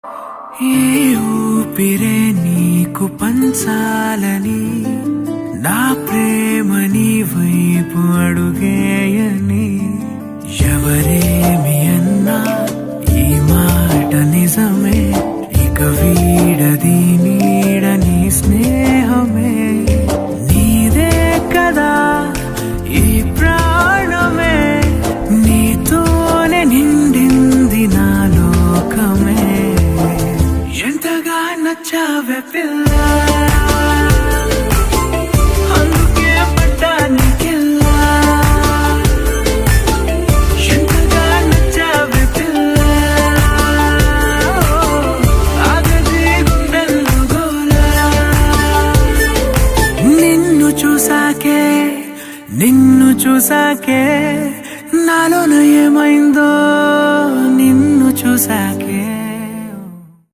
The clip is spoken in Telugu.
ఏ ఊపిరే నీకు పంచాలని నా ప్రేమ నీ వైపు అడుగేయని ఎవరేమి అన్నా ఈ మాట నిజమే ఇక వీడది నీడని స్నేహమే నీదే కదా ఈ ప్రాణమే నీతోనే నిండింది నా లోకమే ఎంతగా నచ్చావే పిల్ల అందుకే పడ్డానికెల్లా ఎంతగా నచ్చావే పిల్ల ఆగది గుండెల్లో గోలా నిన్ను చూసాకే నాలోన ఏమైందో నిన్ను చూసాకే